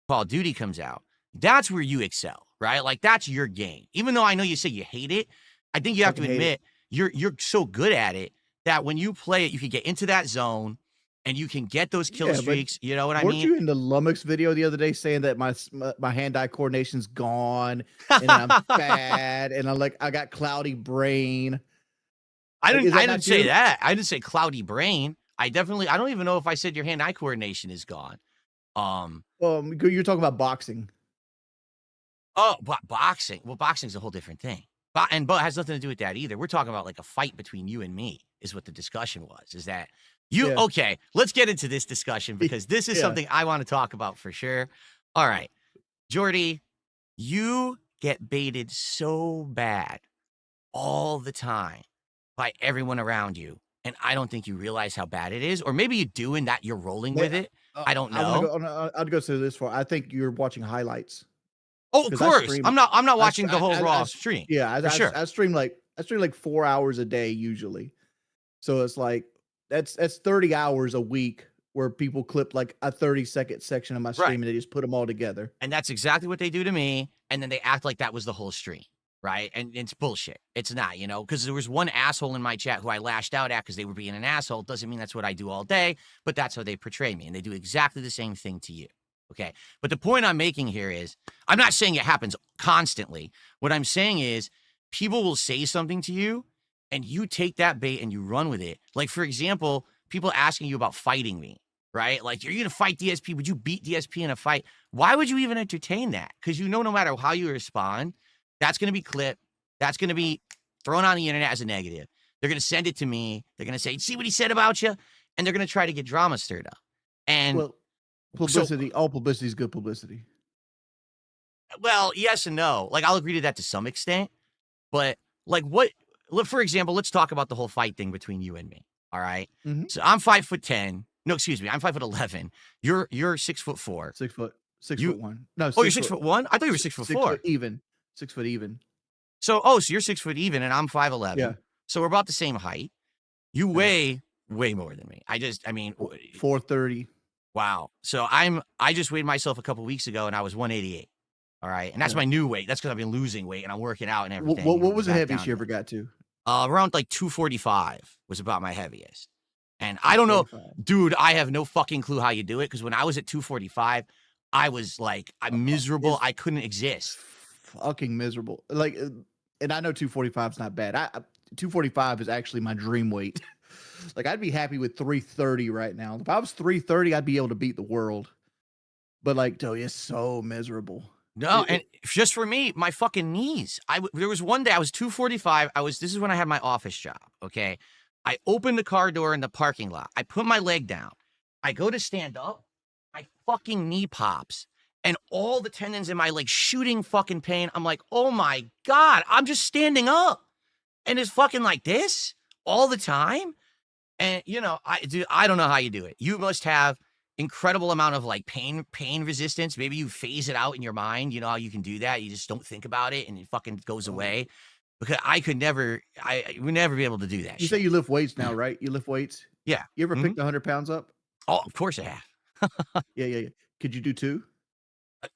Call of Duty comes out, that's where you excel, right? Like that's your game. Even though I know you say you hate it, I think you have to admit you're so good at it that when you play it, you can get into that zone and you can get those kill streaks. You know what I mean? Weren't you in the Lummox video the other day saying that my hand-eye coordination's gone and I'm bad and I got cloudy brain? I didn't say that. I didn't say cloudy brain. I don't even know if I said your hand-eye coordination is gone. You're talking about boxing. Oh, boxing. Well, boxing's a whole different thing. But it has nothing to do with that either. We're talking about like a fight between you and me is what the discussion was. Is that okay, let's get into this discussion because this is something I want to talk about for sure. All right, Jordy, you get baited so bad all the time by everyone around you. And I don't think you realize how bad it is. Or maybe you do and that you're rolling with it. I don't know. I'd go through this far. I think you're watching highlights. Oh, of course. I'm not watching the whole raw stream. Yeah, I stream like 4 hours a day usually. So it's like that's 30 hours a week where people clip like a 30-second section of my stream and they just put them all together. And that's exactly what they do to me. And then they act like that was the whole stream. Right. And it's bullshit. It's not, because there was one asshole in my chat who I lashed out at because they were being an asshole. Doesn't mean that's what I do all day, but that's how they portray me. And they do exactly the same thing to you. Okay. But the point I'm making here is I'm not saying it happens constantly. What I'm saying is people will say something to you and you take that bait and you run with it. Like, for example, people asking you about fighting me, right? Like, you're going to fight DSP. Would you beat DSP in a fight? Why would you even entertain that? Because no matter how you respond, that's going to be clipped. That's going to be thrown on the internet as a negative. They're going to send it to me. They're going to say, see what he said about you? And they're going to try to get drama stirred up. And publicity, all publicity is good publicity. Well, yes and no. Like, I'll agree to that to some extent. But, like, for example, let's talk about the whole fight thing between you and me. All right? Mm-hmm. So I'm 5'10". No, excuse me. I'm 5'11". You're 6'4". 6'1". No, you're 6'1"? I thought you were 6'4". 6 foot even. 6 foot even. So you're 6 foot even and I'm 5'11". Yeah. So we're about the same height. You weigh way more than me. I mean 430. Wow. So I just weighed myself a couple weeks ago and I was 188. All right. And that's my new weight. That's because I've been losing weight and I'm working out and everything. What was the heaviest you ever got to? Around like 245 was about my heaviest. And I don't know, dude, I have no fucking clue how you do it. Because when I was at 245, I was like, I'm miserable. I couldn't exist. Fucking miserable. Like, and I know 245 is not bad. 245 is actually my dream weight. Like, I'd be happy with 330 right now. If I was 330, I'd be able to beat the world. But like, it's so miserable. No, and just for me, my fucking knees. There was one day I was 245. This is when I had my office job. Okay. I opened the car door in the parking lot. I put my leg down. I go to stand up. My fucking knee pops. And all the tendons in my leg shooting fucking pain. I'm like, oh my God, I'm just standing up. And it's fucking like this all the time. And, I don't know how you do it. You must have incredible amount of like pain resistance. Maybe you phase it out in your mind. You know how you can do that? You just don't think about it and it fucking goes away. Because I would never be able to do that. You say you lift weights now, right? You lift weights? Yeah. You ever picked 100 pounds up? Oh, of course I have. Yeah. Could you do 2?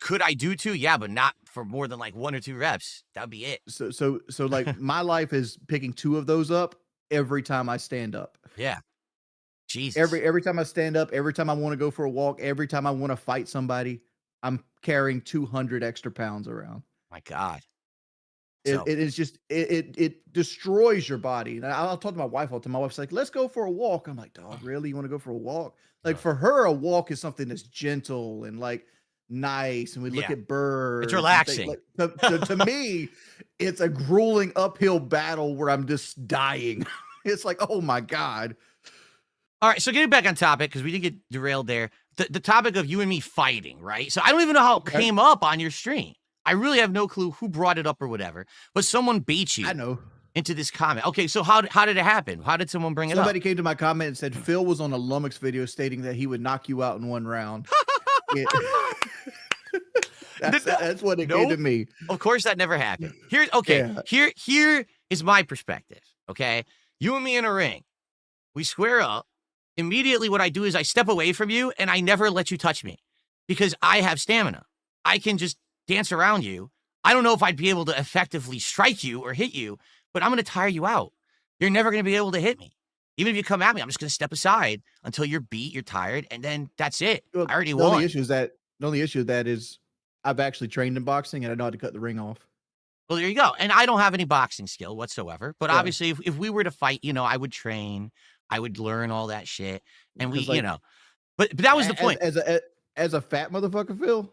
Could I do 2? Yeah, but not for more than like 1 or 2 reps. That'd be it. So like my life is picking 2 of those up every time I stand up. Yeah. Jesus. Every time I stand up, every time I want to go for a walk, every time I want to fight somebody, I'm carrying 200 extra pounds around. My God. It is just, it destroys your body. And I'll talk to my wife all the time. My wife's like, let's go for a walk. I'm like, dog, really? You want to go for a walk? Like for her, a walk is something that's gentle and like nice. And we look at birds. It's relaxing. To me, it's a grueling uphill battle where I'm just dying. It's like, oh my God. All right. So getting back on topic, because we did get derailed there. The topic of you and me fighting, right? So I don't even know how it came up on your stream. I really have no clue who brought it up or whatever, but someone bait you into this comment. Okay, so how did it happen? How did someone bring it up? Somebody came to my comment and said, Phil was on a Lummox video stating that he would knock you out in 1 round. That's what it came to me. Of course, that never happened. Here is my perspective, okay? You and me in a ring. We square up. Immediately what I do is I step away from you and I never let you touch me. because I have stamina. I can just dance around you. I don't know if I'd be able to effectively strike you or hit you, but I'm going to tire you out. You're never going to be able to hit me. Even if you come at me, I'm just going to step aside until you're beat, you're tired, and then that's it. Well, I already the only won. issue is that is I've actually trained in boxing and I know how to cut the ring off. Well, there you go. And I don't have any boxing skill whatsoever. But Yeah. obviously, if we were to fight, I would train. I would learn all that shit. And we, 'Cause, like, but that was the point. As a fat motherfucker, Phil,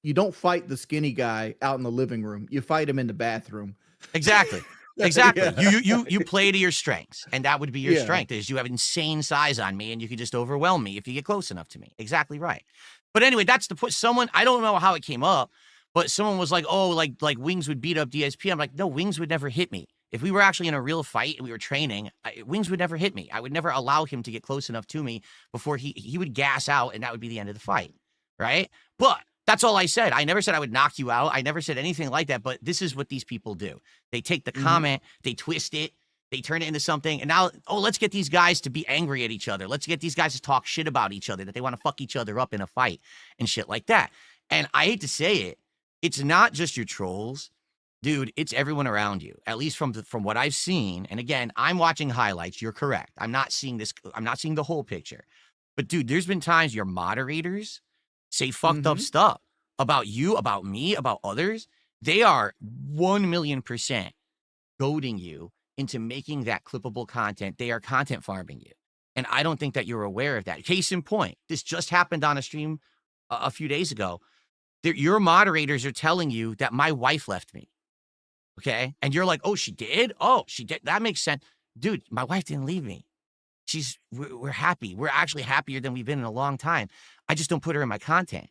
you don't fight the skinny guy out in the living room. You fight him in the bathroom. Exactly. Exactly. Yeah. You play to your strengths, and that would be your Yeah. strength is you have insane size on me, and you can just overwhelm me if you get close enough to me. Exactly right. But anyway, that's the point. Someone, I don't know how it came up, but someone was like, "Oh, like Wings would beat up DSP." I'm like, "No, Wings would never hit me. If we were actually in a real fight and we were training, Wings would never hit me. I would never allow him to get close enough to me before he would gas out, and that would be the end of the fight, right?" But that's all I said. I never said I would knock you out. I never said anything like that, but this is what these people do. They take the comment, they twist it, they turn it into something, and now, let's get these guys to be angry at each other. Let's get these guys to talk shit about each other, that they want to fuck each other up in a fight and shit like that. And I hate to say it, it's not just your trolls. Dude, it's everyone around you, at least from what I've seen. And again, I'm watching highlights. You're correct. I'm not seeing the whole picture. But dude, there's been times your moderators say fucked up stuff about you, about me, about others. They are 1,000,000% goading you into making that clippable content. They are content farming you. And I don't think that you're aware of that. Case in point, this just happened on a stream a few days ago. Your moderators are telling you that my wife left me. Okay. And you're like, "Oh, she did? Oh, she did. That makes sense." Dude, my wife didn't leave me. We're happy. We're actually happier than we've been in a long time. I just don't put her in my content.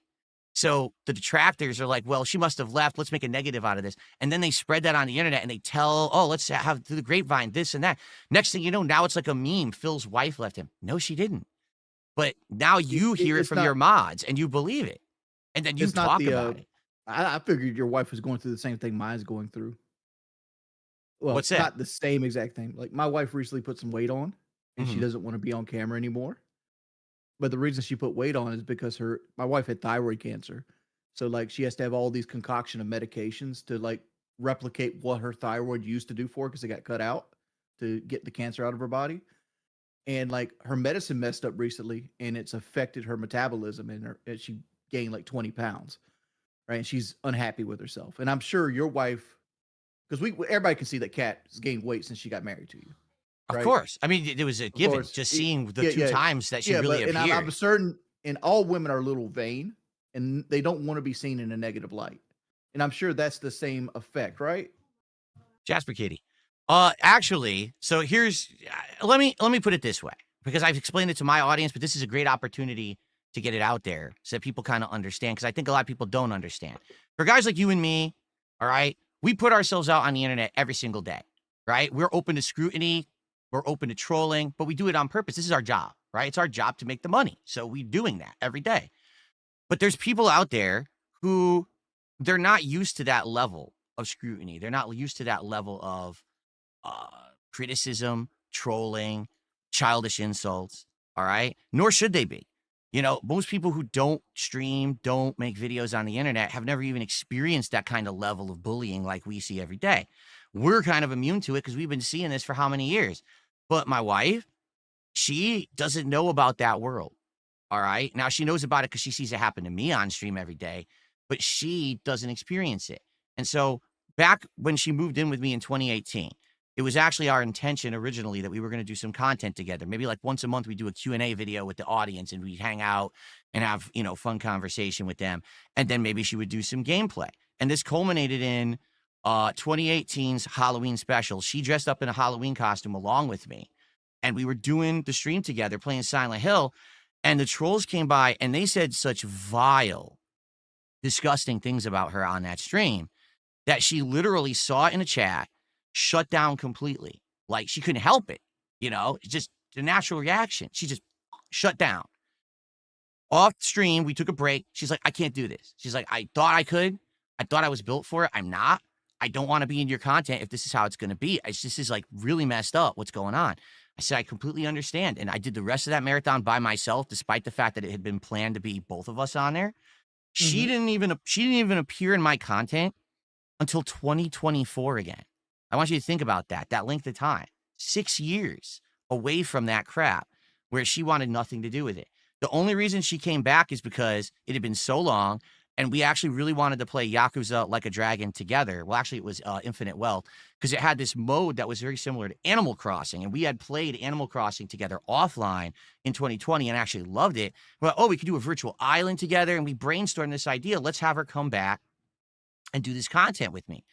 So the detractors are like, "Well, she must have left. Let's make a negative out of this." And then they spread that on the internet and they tell, let's have through the grapevine, this and that. Next thing you know, now it's like a meme. Phil's wife left him. No, she didn't. But now you hear it from your mods and you believe it. And then you talk about it. I figured your wife was going through the same thing mine's going through. Well, What's that? not the same exact thing. Like, my wife recently put some weight on, and she doesn't want to be on camera anymore. But the reason she put weight on is because my wife had thyroid cancer. So, like, she has to have all these concoction of medications to, like, replicate what her thyroid used to do for her because it got cut out to get the cancer out of her body. And, like, her medicine messed up recently, and it's affected her metabolism, and she gained, like, 20 pounds, right? And she's unhappy with herself. And I'm sure your wife, because everybody can see that Kat has gained weight since she got married to you. Right? Of course. I mean, it was a given just seeing the two times that she really appeared. And I'm certain, and all women are a little vain, and they don't want to be seen in a negative light. And I'm sure that's the same effect, right? Jasper Kitty. Actually, so let me put it this way, because I've explained it to my audience, but this is a great opportunity to get it out there so that people kind of understand, because I think a lot of people don't understand. For guys like you and me, all right, we put ourselves out on the internet every single day, right? We're open to scrutiny. We're open to trolling, but we do it on purpose. This is our job, right? It's our job to make the money. So we're doing that every day. But there's people out there who they're not used to that level of scrutiny. They're not used to that level of criticism, trolling, childish insults, all right? Nor should they be. Most people who don't stream, don't make videos on the internet have never even experienced that kind of level of bullying like we see every day. We're kind of immune to it because we've been seeing this for how many years? But my wife, she doesn't know about that world, all right? Now, she knows about it because she sees it happen to me on stream every day, but she doesn't experience it. And so back when she moved in with me in 2018, it was actually our intention originally that we were going to do some content together. Maybe like once a month, we do a Q&A video with the audience and we'd hang out and have, fun conversation with them. And then maybe she would do some gameplay. And this culminated in 2018's Halloween special. She dressed up in a Halloween costume along with me. And we were doing the stream together, playing Silent Hill. And the trolls came by and they said such vile, disgusting things about her on that stream that she literally saw it in a chat, shut down completely. Like, she couldn't help it. It's just the natural reaction. She just shut down. Off stream, we took a break. She's like, "I can't do this." She's like, "I thought I could. I thought I was built for it. I'm not. I don't want to be in your content if this is how it's going to be. This is like really messed up. What's going on?" I said, I completely understand. And I did the rest of that marathon by myself, despite the fact that it had been planned to be both of us on there. She Mhm. didn't even appear in my content until 2024 again. I want you to think about that length of time. 6 years away from that crap where she wanted nothing to do with it. The only reason she came back is because it had been so long and we actually really wanted to play Yakuza Like a Dragon together. Well, actually, it was Infinite Wealth because it had this mode that was very similar to Animal Crossing. And we had played Animal Crossing together offline in 2020 and actually loved it. Well, we could do a virtual island together. And we brainstormed this idea. Let's have her come back and do this content with me.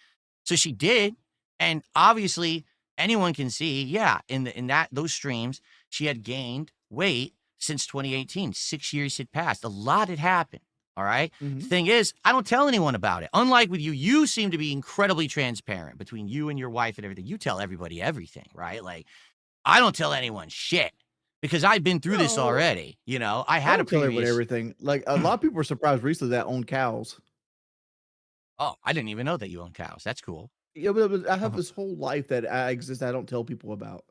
So she did. And obviously, anyone can see, yeah, in those streams, she had gained weight since 2018. 6 years had passed. A lot had happened. All right. Mhm. Thing is, I don't tell anyone about it. Unlike with you, you seem to be incredibly transparent between you and your wife and everything. You tell everybody everything, right? Like, I don't tell anyone shit because I've been through this No, already. I I had a don't tell everyone previous. everything. Like, a lot of people were surprised recently that I own cows. Oh, I didn't even know that you own cows. That's cool. Yeah, but I have this whole life that I exist I don't tell people about.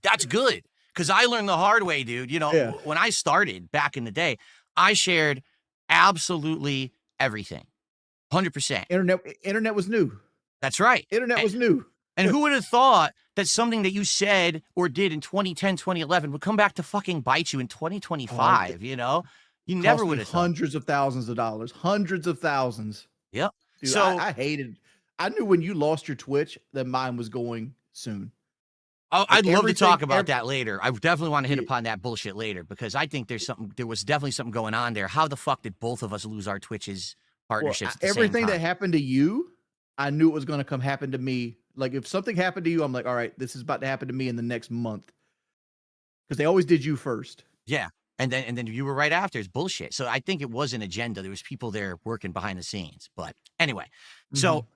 That's good because I learned the hard way, dude. Yeah. When I started back in the day, I shared absolutely everything, 100%. Internet was new. That's right. Internet And, was new. and who would have thought that something that you said or did in 2010, 2011 would come back to fucking bite you in Oh, 2025? You cost never me would have thought. hundreds of thousands of dollars. Hundreds of thousands. Yep. Dude, So I hated I knew when you lost your Twitch that mine was going soon. I'd love to talk about Every that later. I definitely want to hit yeah, upon that bullshit later because I think there was definitely something going on there. How the fuck did both of us lose our Twitches well, partnerships at the same everything time? that happened to you, I knew it was gonna come happen to me. Like, if something happened to you, I'm like, "All right, this is about to happen to me in the next month," because they always did you first. Yeah. And then you were right after. It's bullshit. So I think it was an agenda. There was people there working behind the scenes. But anyway, Mhm. so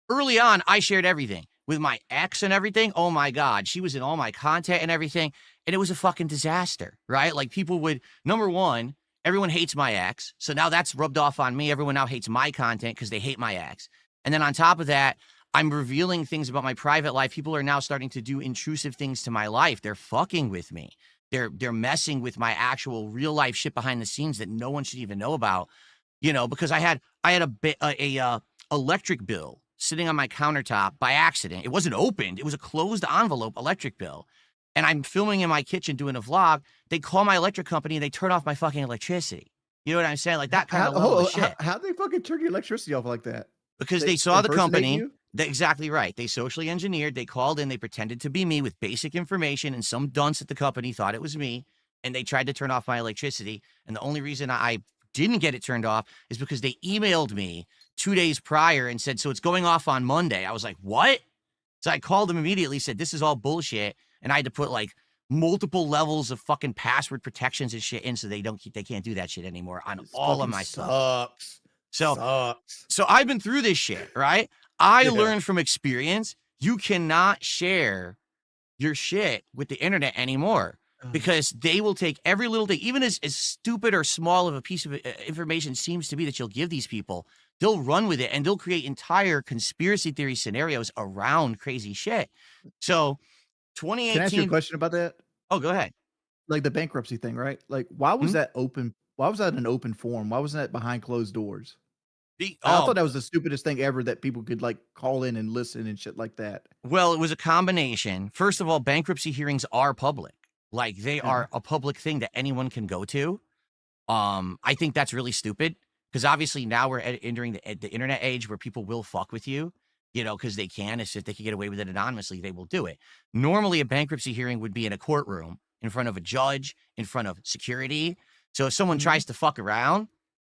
early on, I shared everything with my ex and everything. Oh my God. She was in all my content and everything. And it was a fucking disaster, right? Like people would, number one, everyone hates my ex. So now that's rubbed off on me. Everyone now hates my content because they hate my ex. And then on top of that, I'm revealing things about my private life. People are now starting to do intrusive things to my life. They're fucking with me. They're messing with my actual real life shit behind the scenes that no one should even know about. Because I had a electric bill sitting on my countertop by accident. It wasn't opened. It was a closed envelope electric bill. And I'm filming in my kitchen doing a vlog. They call my electric company and they turn off my fucking electricity. You know what I'm saying? Like that kind of level of shit. How'd they fucking turn your electricity off like that? Because They they saw the impersonating company. you? Exactly right. They socially engineered. They called in. They pretended to be me with basic information, and some dunce at the company thought it was me, and they tried to turn off my electricity. And the only reason I didn't get it turned off is because they emailed me 2 days prior and said, "So it's going off on Monday." I was like, "What?" So I called them immediately, said, "This is all bullshit," and I had to put like multiple levels of fucking password protections and shit in so they can't do that shit anymore on This all of fucking my stuff. sucks. So Sucks. so I've been through this shit, right? I Yeah. learned from experience. You cannot share your shit with the internet anymore because they will take every little thing, even as stupid or small of a piece of information seems to be that you'll give these people. They'll run with it and they'll create entire conspiracy theory scenarios around crazy shit. So Can I ask you a 2018. question about that? Oh, go ahead. Like the bankruptcy thing, right? Like, why was Hmm? that open? Why was that an open forum? Why wasn't that behind closed doors? The, I oh, thought that was the stupidest thing ever that people could like call in and listen and shit like that. Well, it was a combination. First of all, bankruptcy hearings are public. Like they Yeah. are a public thing that anyone can go to. I think that's really stupid because obviously now we're entering the internet age where people will fuck with you, because they can. If they can get away with it anonymously, they will do it. Normally, a bankruptcy hearing would be in a courtroom in front of a judge, in front of security. So if someone Mhm. tries to fuck around,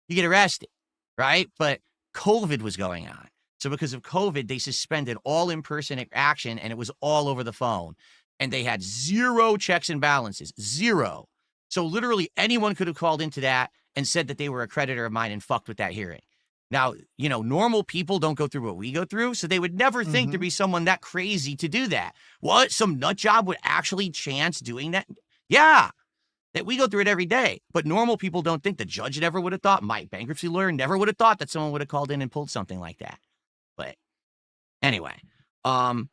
you get arrested, right? But COVID was going on. So because of COVID, they suspended all in-person action and it was all over the phone. And they had zero checks and balances, zero. So literally anyone could have called into that and said that they were a creditor of mine and fucked with that hearing. Now, normal people don't go through what we go through, so they would never think there'd Mhm. be someone that crazy to do that. What? Some nut job would actually chance doing that? Yeah, that we go through it every day. But normal people don't think. The judge never would have thought. My bankruptcy lawyer never would have thought that someone would have called in and pulled something like that. But anyway, um,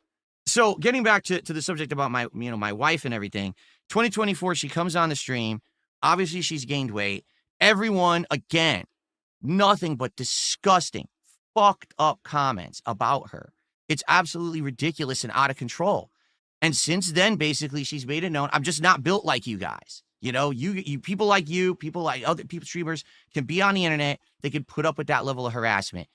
So getting back to the subject about my wife and everything, 2024, she comes on the stream. Obviously, she's gained weight. Everyone, again, nothing but disgusting, fucked up comments about her. It's absolutely ridiculous and out of control. And since then, basically, she's made it known, I'm just not built like you guys. You know, you people like you, people like other people, streamers can be on the internet. They can put up with that level of harassment.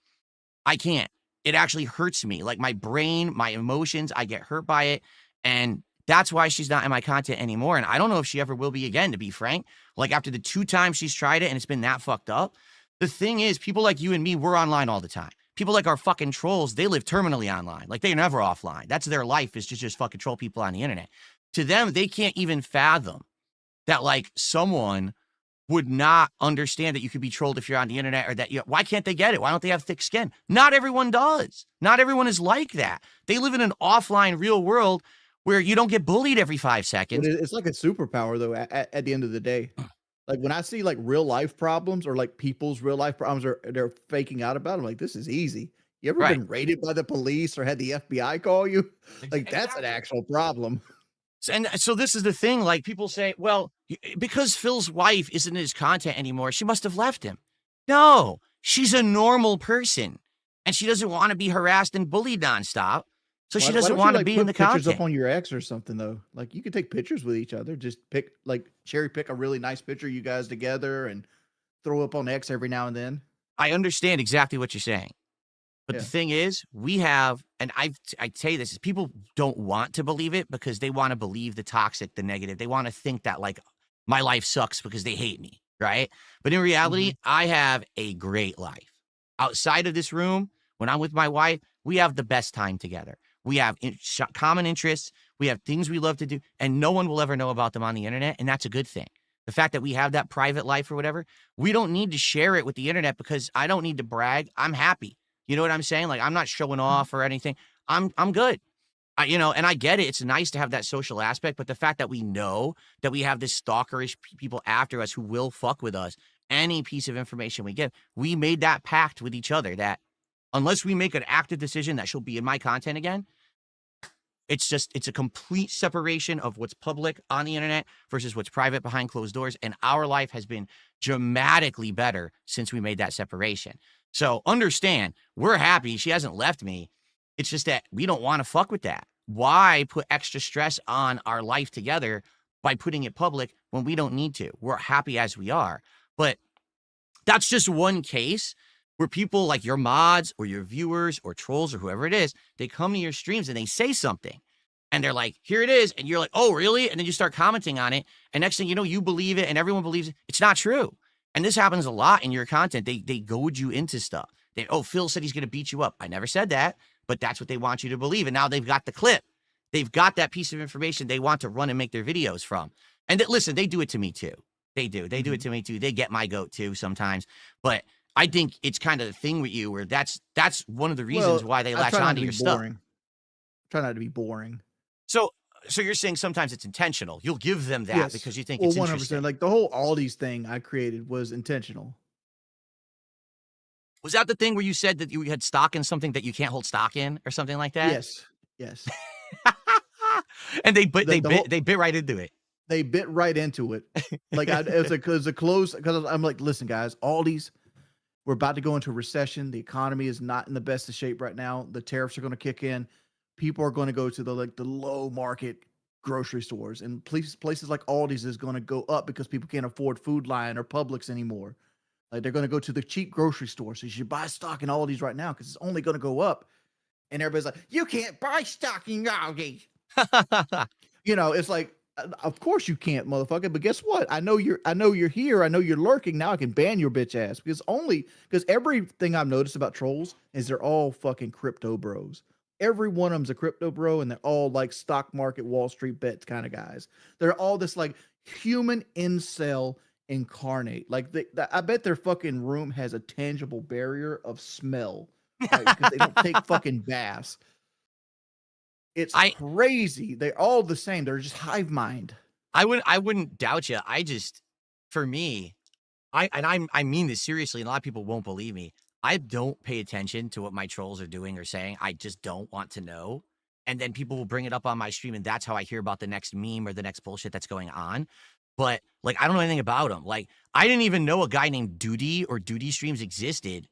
I can't. It actually hurts me. Like my brain, my emotions, I get hurt by it. And that's why she's not in my content anymore. And I don't know if she ever will be again, to be frank. Like after the 2 times she's tried it and it's been that fucked up. The thing is, people like you and me, we're online all the time. People like our fucking trolls, they live terminally online. Like they're never offline. That's their life, is to just fucking troll people on the internet. To them, they can't even fathom that like someone would not understand that you could be trolled if you're on the internet, or that why can't they get it? Why don't they have thick skin? Not everyone does. Not everyone is like that. They live in an offline real world where you don't get bullied every 5 But seconds. it's like a superpower though at the end of the day. Like when I see like real life problems or like people's real life problems or they're faking out about, I'm like, this is easy. You ever Right. been raided by the police or had the FBI call you? Like that's an actual problem. And so this is the thing, like people say, well, because Phil's wife isn't in his content anymore, she must have left him. No, she's a normal person and she doesn't want to be harassed and bullied nonstop. So she Why doesn't don't want you to like be put in the pictures up content. on your ex or something though? Like you could take pictures with each other. Just pick like cherry pick a really nice picture of you guys together and throw up on X every now and then. I understand exactly what you're saying. But the Yeah. thing is, we have, and I tell you this, is people don't want to believe it because they want to believe the toxic, the negative. They want to think that like my life sucks because they hate me, right? But in reality, Mhm. I have a great life. Outside of this room, when I'm with my wife, we have the best time together. We have common interests. We have things we love to do, and no one will ever know about them on the internet, and that's a good thing. The fact that we have that private life or whatever, we don't need to share it with the internet because I don't need to brag. I'm happy. You know what I'm saying? Like, I'm not showing Mhm. off or anything. I'm good. And I get it. It's nice to have that social aspect, but the fact that we know that we have this stalkerish people after us who will fuck with us, any piece of information we give, we made that pact with each other that unless we make an active decision that she'll be in my content again, it's a complete separation of what's public on the internet versus what's private behind closed doors. And our life has been dramatically better since we made that separation. So understand, we're happy she hasn't left me. It's just that we don't want to fuck with that. Why put extra stress on our life together by putting it public when we don't need to? We're happy as we are. But that's just one case where people like your mods or your viewers or trolls or whoever it is, they come to your streams and they say something and they're like, here it is. And you're like, oh, really? And then you start commenting on it. And next thing you know, you believe it and everyone believes it. It's not true. And this happens a lot in your content. They goad you into stuff. Phil said he's going to beat you up. I never said that, but that's what they want you to believe. And now they've got the clip. They've got that piece of information they want to run and make their videos from. And listen, they do it to me too. They do. They do it Mhm. to me too. They get my goat too sometimes. But I think it's kind of the thing with you where that's one of the reasons Well, why they I latch try not to onto be your stuff. boring. Try not to be boring. So you're saying sometimes it's intentional. You'll give them that Yes. because you think Well, it's 100%. interesting. Like the whole Aldi's thing I created was intentional. Was that the thing where you said that you had stock in something that you can't hold stock in or something like that? Yes. Yes. And The whole they bit right into it. they bit right into it. Like it's a close because I'm like, listen, guys, Aldi's, we're about to go into a recession. The economy is not in the best of shape right now. The tariffs are going to kick in. People are going to go to the low market grocery stores, and places like Aldi's is going to go up because people can't afford Food Lion or Publix anymore. Like they're going to go to the cheap grocery store. So you should buy stock in Aldi's right now because it's only going to go up. And everybody's like, you can't buy stock in Aldi's. It's like, of course you can't, motherfucker. But guess what? I know you're here. I know you're lurking. Now I can ban your bitch ass because everything I've noticed about trolls is they're all fucking crypto bros. Every one of them's a crypto bro, and they're all like stock market, Wall Street bets kind of guys. They're all this like human incel incarnate. Like I bet their fucking room has a tangible barrier of smell, right? Because they don't take fucking baths. It's I crazy. They're all the same. They're just hive mind. I wouldn't doubt you. For me, I mean this seriously, and a lot of people won't believe me. I don't pay attention to what my trolls are doing or saying. I just don't want to know. and then people will bring it up on my stream, and that's how I hear about the next meme or the next bullshit that's going on. But like, I don't know anything about him. Like, I didn't even know a guy named Duty or Duty Streams existed